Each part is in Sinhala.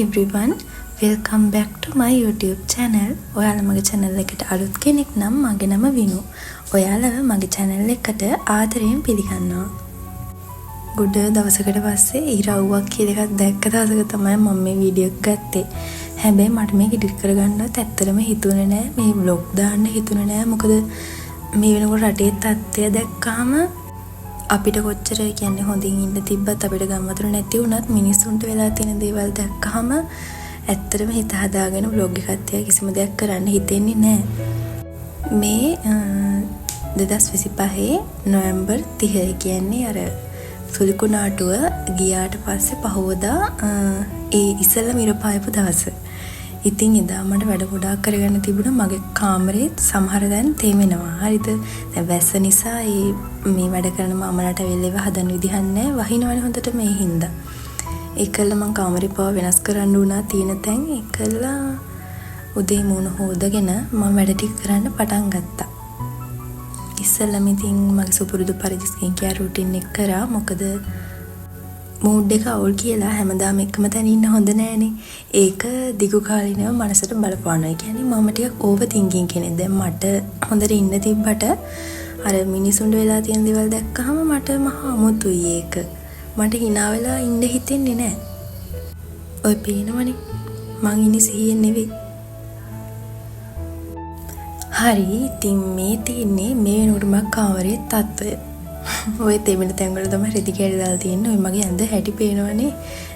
everyone, welcome back to my YouTube channel. ඔයාලා මගේ channel එකට අලුත් කෙනෙක් නම් මගේ නම විනු. ඔයාලව මගේ channel එකට ආදරයෙන් පිළිගන්නවා. ගොඩ දවසකට පස්සේ ඉරව්වක් කියලා එකක් දැක්ක දවසක තමයි මම මේ වීඩියෝ එක ගත්තේ. හැබැයි මට මේක එඩිට් කරගන්නවත් ඇත්තටම හිතුනේ නෑ. මේ vlog දාන්න හිතුනේ නෑ. මොකද මේ වෙනකොට රටේ තත්ත්වය දැක්කාම අපිට කොච්චර කියන්නේ හොඳින් ඉන්න තිබ්බත් අපිට ගම්වතුර නැති වුණත් මිනිස්සුන්ට වෙලා තියෙන දේවල් දැක්කහම ඇත්තටම හිත හදාගෙන vlog එකක් තියා කිසිම දෙයක් කරන්න හිතෙන්නේ නැහැ. මේ 2025 නොවැම්බර් 30 කියන්නේ අර සුලිකු නාටුව ගියාට පස්සේ පහවදා ඒ ඉස්සෙල්ලා මිරපායපු දවස. ඉතින් එදා මට වැඩ ගොඩාක් කරගන්න තිබුණා. මගේ කාමරේත් සමහර දැන් තේමෙනවා. හරිද? දැන් වැස්ස නිසා මේ වැඩ කරන මාමලට වෙලෙව හදන්න විදිහක් නැහැ. වහිනවනේ හොඳට මේ හින්දා. ඒකල මම කාමරේ පව වෙනස් කරන්න උනා තියෙන තැන් ඒකලා උදේ මූණ හොදගෙන මම වැඩ ටික කරන්න පටන් ගත්තා. ඉස්සෙල්ලාම ඉතින් මගේ සුපුරුදු පරිදි ස්කින් කෙයාර් රුටින් එක කරා. මොකද මූඩ් එක අවුල් කියලා හැමදාම එකම තැන ඉන්න හොඳ නෑනේ. ඒක දිගු කාලිනව මනසට බලපානවා. කියන්නේ මම ටිකක් ඕවර් තින්කින් කෙනෙක්. දැන් මට හොඳට ඉන්න තිබ්බට අර මිනිසුන්ට වෙලා තියෙන දේවල් දැක්කහම මට මහා අමුතුයි ඒක. මට hina වෙලා ඉන්න හිතෙන්නේ නෑ. ඔය පේනවනේ මං ඉන්නේ සිහියෙන් නෙවෙයි. හරි ඉතින් මේ තියන්නේ මේ වෙනකොට මම කාමරේ තත්ත්වය. ඔය තෙමෙන තැන් වල තමයි රෙදි කැඩි දාලා තියෙන්නේ. ඔය මගේ ඇඳ හැටි පේනවනේ.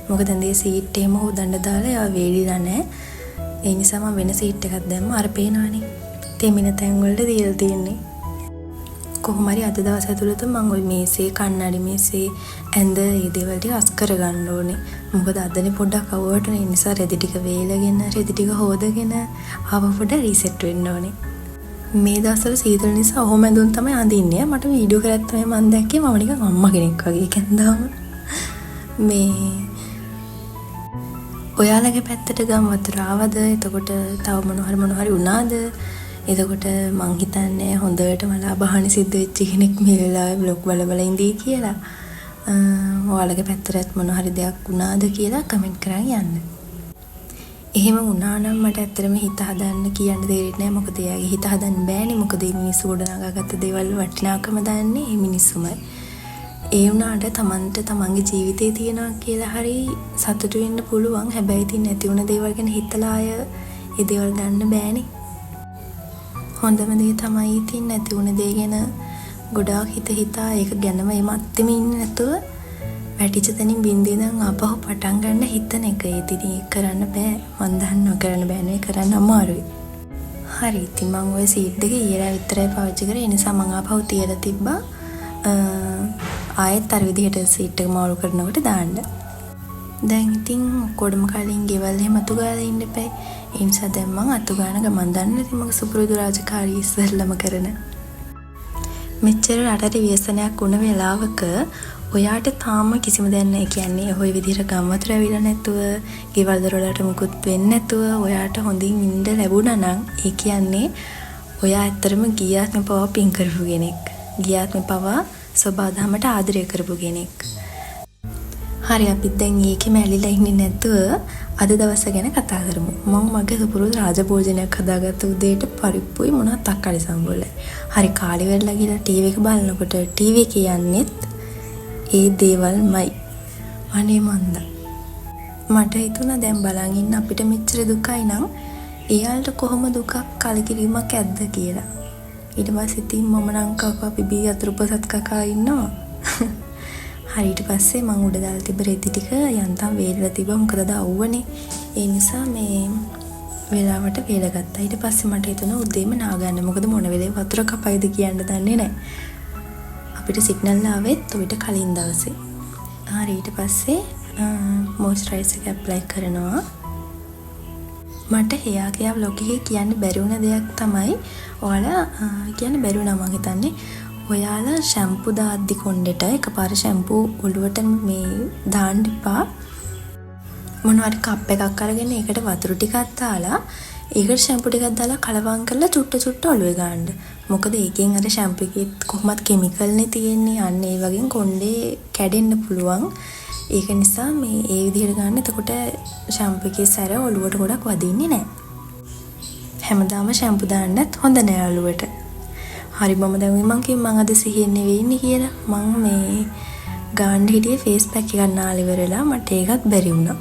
මොකද ඇඳේ සීට් එහෙම හොදන්න දාලා ඒවා වේලිලා නැහැ. ඒ නිසා මම වෙන සීට් එකක් දැම්මා. අර පේනවනේ. තෙමෙන තැන් වලට දීලා තියෙන්නේ. කොහොම හරි අද දවස් ඇතුළත මම ওই මේසේ කන්නඩි මේසේ ඇඳ මේ දේවල් ටික අස් කරගන්න ඕනේ. මොකද අදනේ පොඩ්ඩක් අවුවට ඒ නිසා රෙදි ටික වේලගෙන රෙදි ටික හොදගෙන ආව පොඩ රීසෙට් වෙන්න ඕනේ. මේ දවස්වල සීතල නිසා ඔහොම ඇඳුම් තමයි අඳින්නේ. මට වීඩියෝ කරත් තමයි මම දැක්කේ මම නිකන් අම්මා කෙනෙක් වගේ කැන්දාම. මේ ඔයාලගේ පැත්තට ගම් වතුර ආවද? එතකොට තව මොන හරි වුණාද? එතකොට මං හිතන්නේ හොඳට මලා බහණි සිද්ධ වෙච්ච කෙනෙක් මේ වෙලාවේ බ්ලොග් බල ඉඳී කියලා. ඔයාලගේ පැත්තට මොන හරි දෙයක් වුණාද කියලා කමෙන්ට් කරන් යන්න. එහෙම වුණා නම් මට ඇත්තටම හිත හදන්න කියන්න දෙයක් නැහැ. මොකද එයාගේ හිත හදන්න බෑනේ. මොකද මේ මිනිස්සු ගොඩනගාගත්ත දේවල් වටිනාකම දන්නේ මේ මිනිස්සුමයි. ඒ වුණාට තමන්ට තමන්ගේ ජීවිතේ තියනවා කියලා හරි සතුටු වෙන්න පුළුවන්. හැබැයි ඉතින් නැති වුණ දේවල් ගැන හිතලා අය ඒ දේවල් ගන්න බෑනේ. හොඳම දේ තමයි ඉතින් නැති වුණ දේ ගැන ගොඩාක් හිතා ඒක ගැනම එමත්ෙම ඉන්නේ නැතුව වැටිච්ච තැනින් බින්දේ ඉඳන් ආපහු පටන් ගන්න හිතන එක. ඉතින් ඒක කරන්න බෑ. මන් දන්නවා කරන්න බෑනේ. කරන්න අමාරුයි. හරි ඉතින් මම ওই සීට් එක ඊයලා විතරයි පාවිච්චි කරේ. ඒ නිසා මම ආපහු තියලා තිබ්බා. ආයෙත් අර විදිහට සීට් එක මාරු කරනකොට දාන්න. දැන් ඉතින් කොඩම කලින් ගෙවල් එහෙම අතු ගාලා ඉන්න එපා. ඒ නිසා දැන් මම අතු ගාන ගමන් දන්න ඉතින් මගේ සුපුරුදු රාජකාරී ඉස්සෙල්ලම කරන. මෙච්චර රටට ව්‍යසනයක් වුණ වෙලාවක ඔයාට තාම කිසිම දෙයක් නැහැ. කියන්නේ ඔය විදිහට ගම්වතුර ඇවිල්ලා නැතුව, ගෙවල් දොරවලට මුකුත් වෙන්නේ නැතුව ඔයාට හොඳින් ඉන්න ලැබුණා නම් ඒ කියන්නේ ඔයා ඇත්තටම ගියාත්ම පවා පින් කරපු කෙනෙක්. ගියාත්ම පවා සබාධමයට ආදරය කරපු කෙනෙක්. හරි අපි දැන් ඒකෙම ඇලිලා ඉන්නේ නැතුව අද දවස ගැන කතා කරමු. මම මගේ සුපුරුදු රාජභෝජනයක් හදාගත්ත උදේට පරිප්පුයි මොනවා තක්කාලි සම්බෝලයි. හරි කාලේ වෙරලා ගිහලා ටීවී එක බලනකොට ටීවී එක යන්නේත් ඒ දේවල්මයි. අනේ මන්ද මට හිතුණා දැන් බලන් ඉන්න අපිට මෙච්චර දුකයි නම් එයාලට කොහොම දුකක් කලකිරීමක් ඇද්ද කියලා. ඊට පස්සේ ඉතින් මම නම් කකා පිබී අතුරුපසත් කකා ඉන්නවා. හරි ඊට පස්සේ මම උඩ දාලා තිබ්බ රෙදි ටික යන්තම් වේලලා තිබ්බා. මොකද අද අවුවනේ. ඒ නිසා මේ වේලාවට වේලගත්තා. ඊට පස්සේ මට හිතුණා උදේම නාගන්න. මොකද මොන වෙලේ වතුර කපයිද කියන්න දන්නේ නැහැ. අපිට සිග්නල් ආවෙත් උවිත කලින් දවසේ. හරි ඊට පස්සේ මොයිස්චරයිසර් එක ඇප්ලයි කරනවා. මට හේයාගේ vlog එකේ කියන්න බැරි වුණ දෙයක් තමයි ඔයාලා කියන්න බැරි වුණා මම හිතන්නේ. ඔයාලා ෂැම්පු දාද්දි කොණ්ඩෙට එකපාර ෂැම්පු ඔළුවට මේ දාන්න එපා. මොනවාරි කප් එකක් අරගෙන ඒකට වතුර ටිකක් දාලා ඒකට ෂැම්පු ටිකක් දාලා කලවම් කරලා චුට්ට ඔළුවේ ගන්න. මොකද ඒකෙන් අර ෂැම්පු එකේ කොහොමත් කිමිකල් නේ තියෙන්නේ. අන්න ඒ වගේ කොණ්ඩේ කැඩෙන්න පුළුවන්. ඒක නිසා මේ ඒ විදිහට ගන්න. එතකොට ෂැම්පු එකේ සැර ඔළුවට ගොඩක් වදින්නේ නැහැ. හැමදාම ෂැම්පු දාන්නත් හොඳ නෑ ඔළුවට. හරි මම දැන් මං කිව්වා මං අද සිහියෙන් නෙවෙයි ඉන්නේ කියලා. මං මේ ගාන්න හිටියේ ෆේස් පැක් එකක් නාලා ඉවරලා මට ඒකත් බැරි වුණා.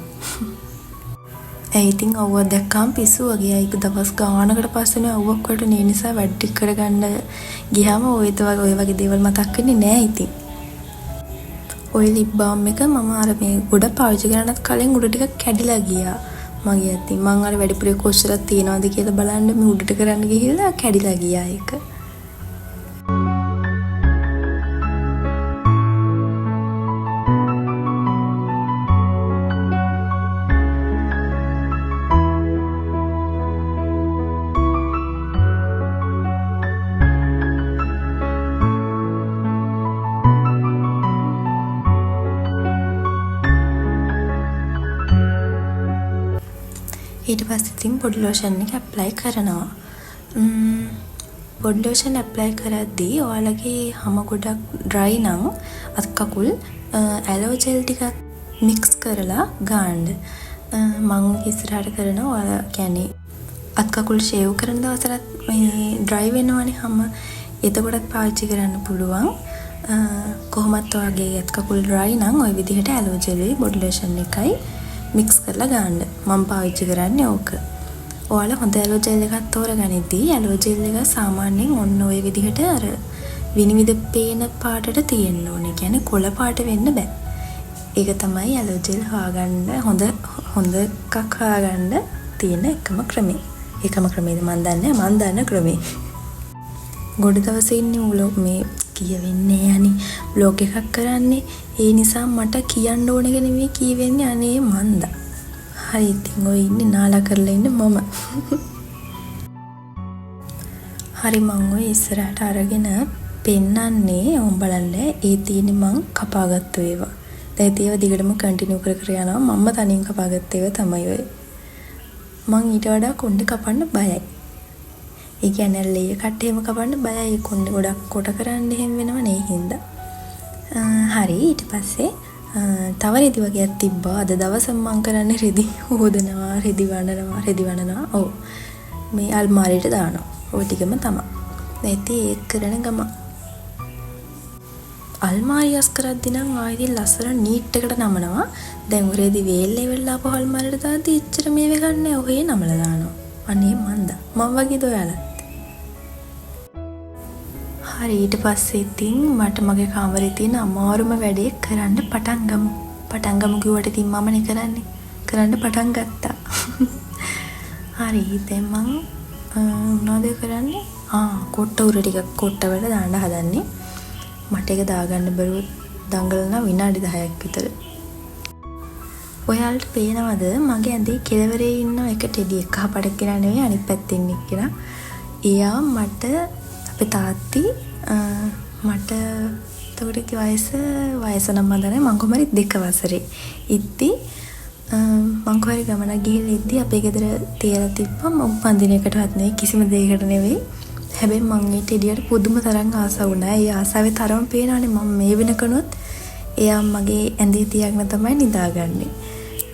ඒ ඉතින් අවුව දැක්කම පිස්සු වගේ ඒක දවස් ගානකට පස්සේනේ අවුවක් වලට නේ නිසා වැඩි කරගන්න ගියාම ඔය වගේ දේවල් මතක් වෙන්නේ නෑ ඉතින්. ඔය ලිප් බාම් එක මම අර මේ ගොඩ පාවිච්චි කරනත් කලින් උඩ ටිකක් කැඩිලා ගියා. මගේ අතින් මං අර වැඩිපුර කොච්චරක් තියනවද කියලා බලන්න මේ උඩට කරන්න ගිහිල්ලා කැඩිලා ගියා ඒක. ඊට පස්සේ ඉතින් බොඩි ලෝෂන් එක ඇප්ලයි කරනවා. බොඩි ලෝෂන් ඇප්ලයි කරද්දී ඔයාලගේ හැම ගොඩක් ඩ්‍රයි නම් අත් කකුල් ඇලෝ ජෙල් ටිකක් මික්ස් කරලා ගන්න. මම ඉස්සරහට කරනවා ඔයාලා කියන්නේ අත් කකුල් ෂේව් කරන දවසට මේ ඩ්‍රයි වෙනවනේ හැම. එතකොටත් පාවිච්චි කරන්න පුළුවන්. කොහොමත් ඔයාගේ අත් කකුල් ඩ්‍රයි නම් ওই විදිහට ඇලෝ ජෙල් බොඩි ලෝෂන් එකයි මික්ස් කරලා ගන්න. මම පාවිච්චි කරන්නේ ඕක. ඔයාලා හොඳ ඇලෝ ජෙල් එකක් තෝරගනිද්දී ඇලෝ ජෙල් එක සාමාන්‍යයෙන් ඔන්න ඔය විදිහට අර විනිවිද පේන පාටට තියෙන්න ඕනේ. කියන්නේ කොළ පාට වෙන්න බෑ. ඒක තමයි ඇලෝ ජෙල් හොයාගන්න හොඳ එකක් හොයාගන්න තියෙන එකම ක්‍රමය. ඒකම ක්‍රමයද මන් දන්න ක්‍රමේ. ගොඩ දවසේ ඉන්නේ උලෝ මේ කියවෙන්නේ අනේ බ්ලොග් එකක් කරන්නේ. ඒ නිසා මට කියන්න ඕන එක නෙමෙයි කියවෙන්නේ අනේ මන්දා. හරි ඉතින් ඔය ඉන්නේ නාලා කරලා ඉන්නේ මම. හරි මම ඔය ඉස්සරහට අරගෙන පෙන්නන්නේ ඕම් බලන්න ඒ තියෙන්නේ මං කපාගත්තු ඒවා. දැන් ඒව දිගටම කන්ටිනියු කර යනවා. මම තනියෙන් කපාගත්ත ඒවා තමයි ඔය. මං ඊට වඩා කොණ්ඩේ කපන්න බයයි. ඒ කියන්නේ ලේ කට් එහෙම කපන්න බයයි. කොණ්ඩේ ගොඩක් කොට කරන්න එහෙම වෙනව නේ හින්දා. හරි ඊට පස්සේ තව රෙදි වගේක් තිබ්බා. අද දවසේ මම කරන්නේ රෙදි හොදනවා, රෙදි වණනවා. ඔව්. මේ අල්මාරියට දානවා. ඔය ටිකම තමයි. නැති ඒක කරන ගම අල්මාරිය අස් කරද්දී නම් ආයෙත් ලස්සන නීට් එකට නමනවා. දැන් රෙදි වේල්ලේ වෙලා අප අල්මාරියට දාද්දී ඉච්චර මේ වෙගන්නේ ඔහේ නමලා දානවා. අනේ මන්දා. මම වගේද ඔයාලත්? හරි ඊට පස්සේ ඉතින් මට මගේ කාමරේ තියෙන අමාරුම වැඩේ කරන්න පටන් ගමු කිව්වට ඉතින් මමනේ කරන්න පටන් ගත්තා. හරි දැන් මං මොනවද කරන්නේ? කොට්ට උර ටිකක් කොට්ටවල දාන්න හදන්නේ. මට ඒක දාගන්න බැරුව දඟලන විනාඩි 10ක් විතර. ඔයාලට පේනවද මගේ ඇඳේ කෙළවරේ ඉන්න එක ටෙඩි එක කහපාට කියලා නෙවෙයි අනිත් පැත්තේ ඉන්න කියලා. එයා මට අපේ තාත්ති මට එතකොට වයස නම් මන්දනේ මං කොහමරි 2 වසරේ ඉද්දි මං කොහරි ගමනක් ගිහිල්ලා ඉද්දි අපේ ගෙදර තියලා තිබ්බා මම පන්දිනයකටවත් නෙවෙයි කිසිම දෙයකට නෙවෙයි. හැබැයි මං ඒ ටෙඩියට පුදුම තරම් ආසාව වුණා. ඒ ආසාවේ තරම පේනවනේ මම මේ වෙනකනොත් එයා මගේ ඇඳේ තියාගෙන තමයි නිදාගන්නේ.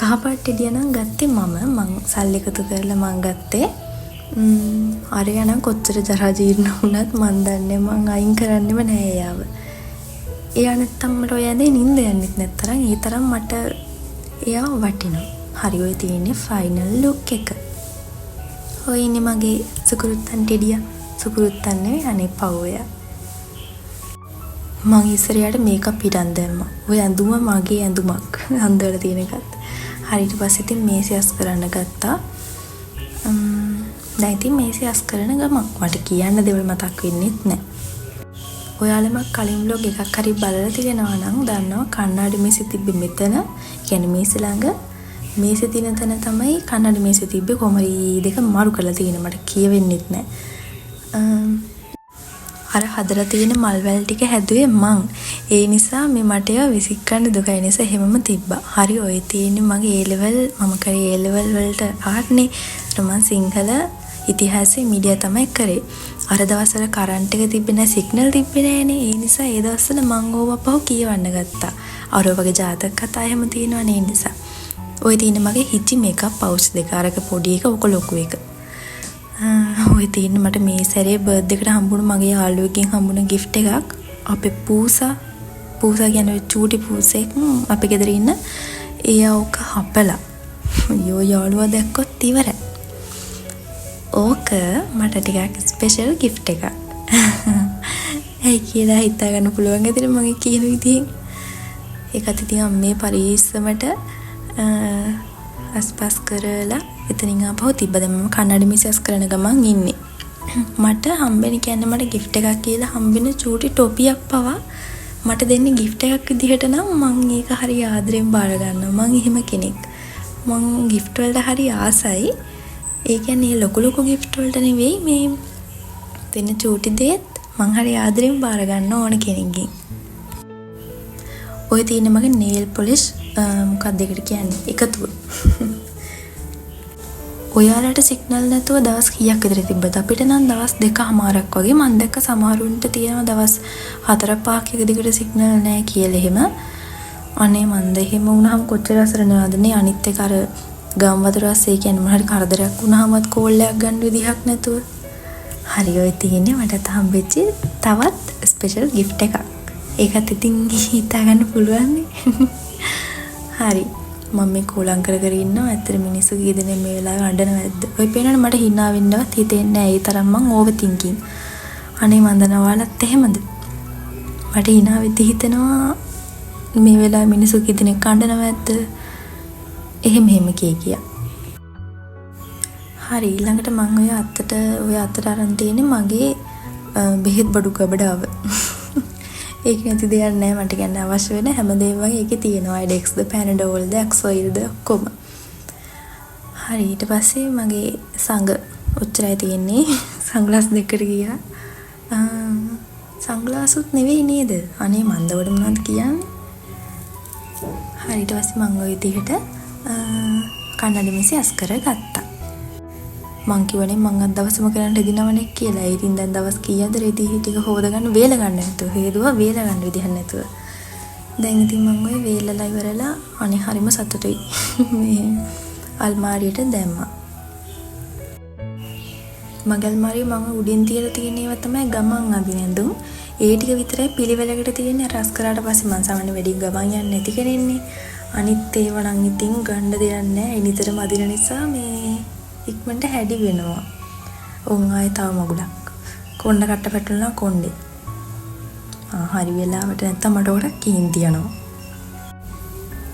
කහපාට ටෙඩිය නම් ගත්තේ මං සල්ලි එකතු කරලා මං ගත්තේ. අරයා නම් කොච්චර ජරා ජීර්ණ වුණත් මන් දන්නේ මං අයින් කරන්නෙම නෑ එයාව. එයා නැත්තම් මට ඔය ඇඳේ නිින්ද යන්නෙත් නැත්තරම් ඒ තරම් මට එයා වටිනවා. හරි ඔය තියෙන්නේ ෆයිනල් ලුක් එක. ඔය ඉන්නේ මගේ සුකුරුත්තන් ටෙඩියා. සුකුරුත්තන් නෙවෙයි අනේ පවෝයා. මං ඉස්සරයට මේකප් පිටන් දැම්මා. ඔය ඇඳුම මගේ ඇඳුමක්. අන්දවල තියෙන එකත්. හරි ඊට පස්සේ ඉතින් මේසය අස් කරන්න ගත්තා. දැන් ඉතින් මේසය අස් කරන ගමන් මට කියන්න දෙවල් මතක් වෙන්නේත් නැහැ. ඔයාලම කලින් බ්ලොග් එකක් හරි බලලා තියෙනවා නම් දන්නවා කන්නඩි මේසෙ තිබ්බේ මෙතන. කියන්නේ මේසෙ ළඟ මේසෙ තියෙන තැන තමයි කන්නඩි මේසෙ තිබ්බේ. කොහමරි දෙක මාරු කරලා තියෙන මට කියවෙන්නෙත් නැහැ. අර හදලා තියෙන මල් වැල් ටික හැදුවේ මං. ඒ නිසා මේ මට ඒවා විසිකන්න දුකයි නිසා එහෙමම තිබ්බා. හරි ඔය තියෙන්නේ මගේ A level මම කරේ A level වලට ආර්ට්නේ. මම සිංහල ඉතිහාසයේ මීඩියා තමයි කරේ. අර දවස්වල කරන්ට් එක තිබ්බේ නැහැ, සිග්නල් තිබ්බේ නැහනේ. ඒ නිසා ඒ දවස්වල මං ඕව පහු කියවන්න ගත්තා. අර වගේ ජාතක කතා එහෙම තියෙනවනේ ඒ නිසා. ඔය තියෙන මගේ හිචි මේකප් පවුච් දෙක. අරක පොඩි එක, ඔක ලොකු එක. ඔය තියෙන මට මේ සැරේ බර්ත්ඩේ එකට හම්බුණු මගේ යාළුවෙක්ගෙන් හම්බුණ gift එකක්. අපේ පූසා කියන්නේ චූටි පූසෙක් අපේ ගෙදර ඉන්න. එයා ඕක හපලා. අයියෝ යාළුවා දැක්කොත් ඉවරයි. ඕක මට ටිකක් ස්පෙෂල් gift එකක්. ඇයි කියලා හිතා ගන්න පුළුවන් ඇතිනේ මගේ කියන විදිහෙන්. ඒකත් ඉතින් අම්මේ පරිස්සමට අස්පස් කරලා එතනින් ආපහු තිබ්බ. දැන් මම කන්නඩි මිසස් කරන ගමන් ඉන්නේ. මට හම්බෙන්නේ කියන්නේ මට gift එකක් කියලා හම්බෙන චූටි ටොපියක් පවා මට දෙන්නේ gift එකක් විදිහට නම් මම ඒක හරි ආදරෙන් බාර ගන්නවා. මම එහෙම කෙනෙක්. මම gift වලට හරි ආසයි. ඒ කියන්නේ ලොකු ලොකු gift වලට නෙවෙයි මේ දෙන චූටි දේත් මං හරි ආදරෙන් බාර ගන්න ඕන කෙනෙක්ගෙන්. ඔය තියෙන මගේ nail polish මොකක්ද ඒකට කියන්නේ? එකතුව. ඔයාලට සිග්නල් නැතුව දවස් කීයක් විතර තිබ්බද? අපිට නම් දවස් 2කමාරක් වගේ. මම දැක්ක සමහරුන්ට තියෙනවා දවස් 4-5ක එක දිගට සිග්නල් නැහැ කියලා එහෙම. අනේ මන්ද එහෙම වුණාම කොච්චර අසරණවද නේ. අනිත් එක අර ගම් වතුර රස්සේ කියන්නේ මොන හරි කරදරයක් වුණාමත් කෝල් එකක් ගන්න විදිහක් නැතුව. හරි ඔය තියෙන්නේ මට හම්බෙච්ච තවත් ස්පෙෂල් gift එකක්. ඒකත් ඉතින් හිතා ගන්න පුළුවන් නේ. හරි. මම මේ කෝලම් කර ඉන්නවා. ඇත්තට මිනිස්සු කී දෙනෙක් මේ වෙලාවේ අඬනවා ඇද්ද? ඔය පේනවනේ මට hina වෙන්නවත් හිතෙන්නේ නැහැ. ඒ තරම් මං ඕවර් තින්කින්. අනේ මන්දන ඔයාලත් එහෙමද? මට hina වෙද්දි හිතෙනවා මේ වෙලාවේ මිනිස්සු කී දෙනෙක් අඬනවා ඇද්ද? එහෙම කියා. හරි ඊළඟට මම ඔය අතට අරන් තියෙන්නේ මගේ බෙහෙත් බඩු කබඩාව. ඒක නැති දෙයක් නෑ මට කියන්න අවශ්‍ය වෙන හැමදේම වගේ ඒකේ තියෙනවා. IDEX ද Panadol ද Axoil ද ඔක්කොම. හරි ඊට පස්සේ මගේ සංග ඔච්චරයි තියෙන්නේ. සන්ග්ලාස් දෙකට ගියා. සන්ග්ලාසුත් නෙවෙයි නේද? අනේ මන්දවට මොනවද කියන්නේ? හරි ඊට පස්සේ මම ඔය විදිහට කන්නඩි මිසි අස් කරගත්තා. මං කිව්වනේ මං අද දවසම කරන්න හදිනවනේ කියලා. ඒ ඉතින් දැන් දවස් කීයද රෙදි ටික හොද ගන්න වේල ගන්න නැතුව. හේදුවා වේල ගන්න විදිහක් නැතුව. දැන් ඉතින් මං ඔය වේලලා ඉවරලා අනේ හරිම සතුටුයි. මේ අල්මාරියට දැම්මා. මගේ අල්මාරිය මම උඩින් තියලා තියෙන ඒවා තමයි ගමන් අඳිනඳුම්. ඒ ටික විතරයි පිළිවෙලකට තියෙන්නේ. රස් කරාට පස්සේ මං සාමාන්‍ය වැඩි ගමන් යන්නේ නැති කෙනෙන්නේ. අනිත් ඒවා නම් ඉතින් ගන්න දෙයක් නැහැ. ඒ නිතරම අදින නිසා මේ ඉක්මනට හැඩි වෙනවා. උන් ආයේ තව මගුලක්. කොණ්ඩ කට්ට පැටලුණා කොණ්ඩේ. හරි වෙලාවට නැත්තම් මට උඩ කීන්ති යනවා.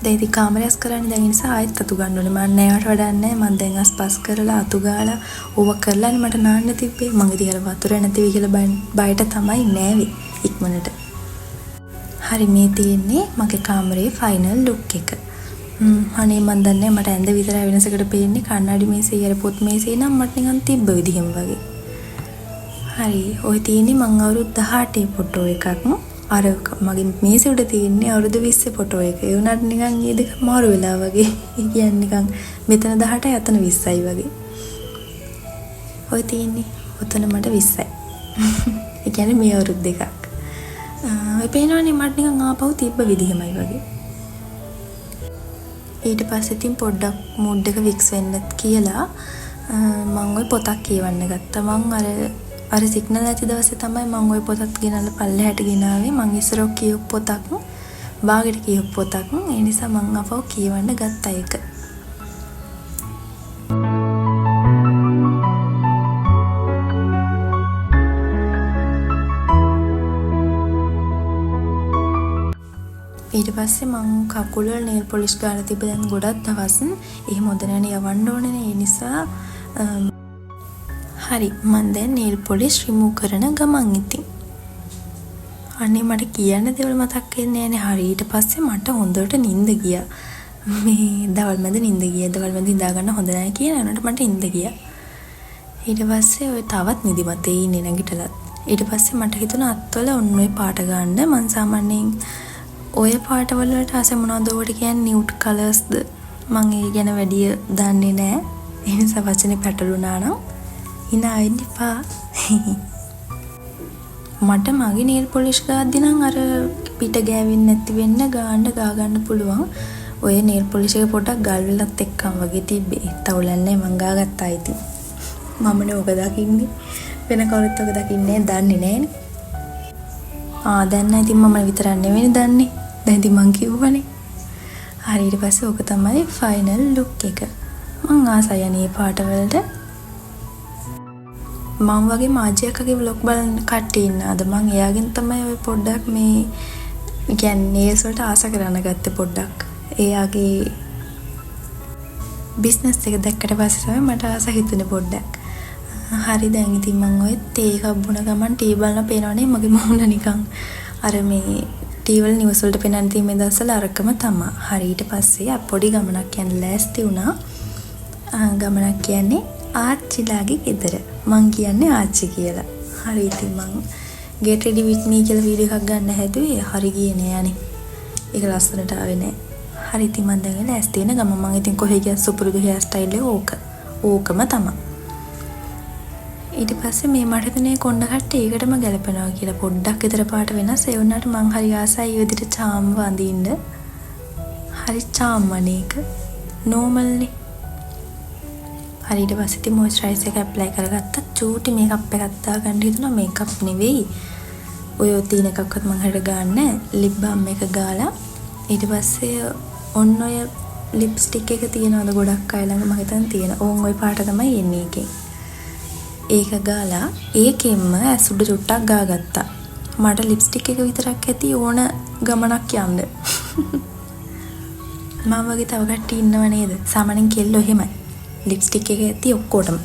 දැන් ඉතින් කාමරයස් කරන්නේ දැන් නිසා ආයෙත් අතු ගන්න ඕනේ. මම නෑවට වඩා නැහැ. මම දැන් අස්පස් කරලා අතු ගාලා ඕව කරලානේ මට නාන්න තිබ්බේ. මම ඉතින් අර වතුර නැතිවි කියලා බයට තමයි නෑවේ ඉක්මනට. හරි මේ තියෙන්නේ මගේ කාමරේ ෆයිනල් ලුක් එක. අනේ මන් දන්නේ මට ඇඳ විතරයි වෙනසකට පේන්නේ. කන්නඩි මේසේ අර පොත් මේසේ නම් මට නිකන් තිබ්බ විදිහම වගේ. හරි ඔය තියෙන්නේ මං අවුරුදු 18 ෆොටෝ එකක්. අර මගේ මේසේ උඩ තියෙන්නේ අවුරුදු 20 ෆොටෝ එක. ඒ උනාට නිකන් මේ දෙක මාරු වෙලා වගේ. ඒ කියන්නේ නිකන් මෙතන 18යි අතන 20යි වගේ. ඔය තියෙන්නේ ඔතන මට 20යි. ඒ කියන්නේ මේ අවුරුදු දෙකක්. ඔය පේනවනේ මට නිකන් ආපහු තිබ්බ විදිහමයි වගේ. ඊට පස්සේ ඉතින් පොඩ්ඩක් මූඩ් එක වික්ස් වෙන්නත් කියලා මම ওই පොතක් කියවන්න ගත්තා. මම අර සිග්නල් ඇති දවසේ තමයි මම ওই පොතත් ගෙනල්ලා පල්ලෙහාට ගෙනාවේ. මම ඉස්සරෝ කියපු පොතක් බාගෙට කියපු පොතක්. ඒ නිසා මම ආපහු කියවන්න ගත්තා ඒක. ඊට පස්සේ මං කකුල nail polish ගාලා තිබ්බ දැන් ගොඩක් දවස් එහෙම හොඳ නැණි යවන්න ඕනේ නේ. ඒ නිසා හරි මං දැන් nail polish remove කරන ගමන් ඉතින් අනේ මට කියන්න දේවල් මතක් වෙන්නේ නැනේ. හරි ඊට පස්සේ මට හොඳට නිින්ද ගියා. මේ දවල් මැද නිින්ද ගියා. දවල් මැද ඉඳා ගන්න හොඳ නැහැ කියලා නේද මට නිින්ද ගියා. ඊට පස්සේ ඔය තවත් නිදිමත ඉන්නේ නැගිටලත්. ඊට පස්සේ මට හිතුණා අත්වල ඔන්න ඔය පාට ගන්න. මං සාමාන්‍යයෙන් ඔය පාට වලට ආස මොනවද ඔකට කියන්නේ නියුට් කලර්ස්ද මම ඒ ගැන වැඩි දන්නේ නැහැ. ඒ නිසා වචනේ පැටලුණා නම් hina වෙන්න එපා. මට මගේ nail polish ගාද්දි නම් අර පිට ගෑවෙන්නේ නැති වෙන්න ගා ගන්න පුළුවන්. ඔය nail polish එක පොඩක් ගල් වෙලත් එක්කම වගේ තිබ්බේ. තවුලන්නේ මං ගාගත්තා ඉතින්. මමනේ ඔක දකින්නේ. වෙන කවුරුත් ඔක දකින්නේ දන්නේ නැහනේ. දැන් නම් ඉතින් මම විතරක් නෙවෙයි දන්නේ. දැන් ඉතින් මං කිව්වනේ. හරි ඊට පස්සේ ඔක තමයි ෆයිනල් ලුක් එක. මං ආසයි අනේ පාට වලට. මම වගේ මාජියකගේ vlog බලන කට්ටිය ඉන්නාද මං එයාගෙන් තමයි ඔය පොඩ්ඩක් මේ කියන්නේ nails වලට ආස කරන්න ගත්තේ පොඩ්ඩක්. එයාගේ බිස්නස් එක දැක්කට පස්සේ තමයි මට ආස හිතුනේ පොඩ්ඩක්. හරි දැන් ඉතින් මං ඔය තේ එකක් බොන ගමන් ටී බලන පේනවනේ මගේ මූණ නිකන් අර මේ ටී වල නිවස් වලට පේනන තී මේ දවස්වල අරකම තමයි. හරි ඊට පස්සේ පොඩි ගමනක් යන්න ලෑස්ති වුණා. ගමනක් කියන්නේ ආච්චිලාගේ ගෙදර. මං කියන්නේ ආච්චි කියලා. හරි ඉතින් මං get ready with me කියලා වීඩියෝ එකක් ගන්න හැදුවේ. හරි ගියේ නෑ අනේ. ඒක ලස්සනට ආවේ නෑ. හරි ඉතින් මං දැන් ලෑස්ති වෙන ගමන් මං ඉතින් කොහෙ ගියත් සුපුරුදු hair style එක ඕකම තමයි. ඊට පස්සේ මේ මට හිතුනේ කොණ්ඩ කට්ට ඒකටම ගැලපෙනවා කියලා. පොඩ්ඩක් විතර පාට වෙනස්. ඒ වුණාට මං හරි ආසයි ඒ විදිහට charm වඳින්න. හරි charm අනේක. normal නේ. හරි ඊට පස්සේ ඉතින් මොයිස්චරයිසර් එක ඇප්ලයි කරගත්තා. චූටි මේකප් එකක් දාගන්න හිතුණා. මේකප් නෙවෙයි. ඔය තියෙන එකක්වත් මම හරියට ගන්න නැහැ. ලිප් බාම් එක ගාලා ඊට පස්සේ ඔන්න ඔය ලිප්ස්ටික් එක තියනවාද ගොඩක් අය ළඟ මම හිතන් තියෙන. ඕන් ওই පාට තමයි එන්නේ එකෙන්. ඒක ගාලා ඒකෙන්ම ඇසුඩ චුට්ටක් ගාගත්තා. මට ලිප්ස්ටික් එක විතරක් ඇති ඕන ගමනක් යන්න. මම වගේ තව කට්ටිය ඉන්නව නේද? සාමාන්‍යයෙන් කෙල්ලෝ එහෙමයි. ලිප්ස්ටික් එක ඇති ඔක්කොටම.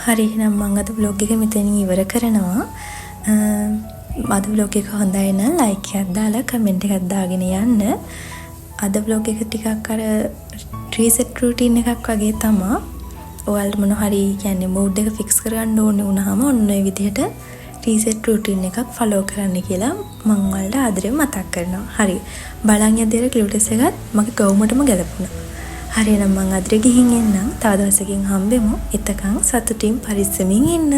හරි එහෙනම් මම අද vlog එක මෙතනින් ඉවර කරනවා. අද vlog එක හොඳයි නම් like එකක් දාලා comment එකක් දාගෙන යන්න. අද vlog එක ටිකක් අර reset routine එකක් වගේ තමයි. ඔයාලට මොන හරි කියන්නේ mood එක fix කරගන්න ඕනේ වුණාම ඔන්න ඔය විදිහට reset routine එකක් follow කරන්න කියලා මම ඔයාලට ආදරෙන් මතක් කරනවා. හරි. බලන් යද්දී ක්ලියුටස් එකත් මගේ ගවුමටම ගැලපුණා. හරි එහෙනම් මම අදට ගිහින් එන්නම්. තව දවසකින් හම්බෙමු. එතකන් සතුටින් පරිස්සමින් ඉන්න.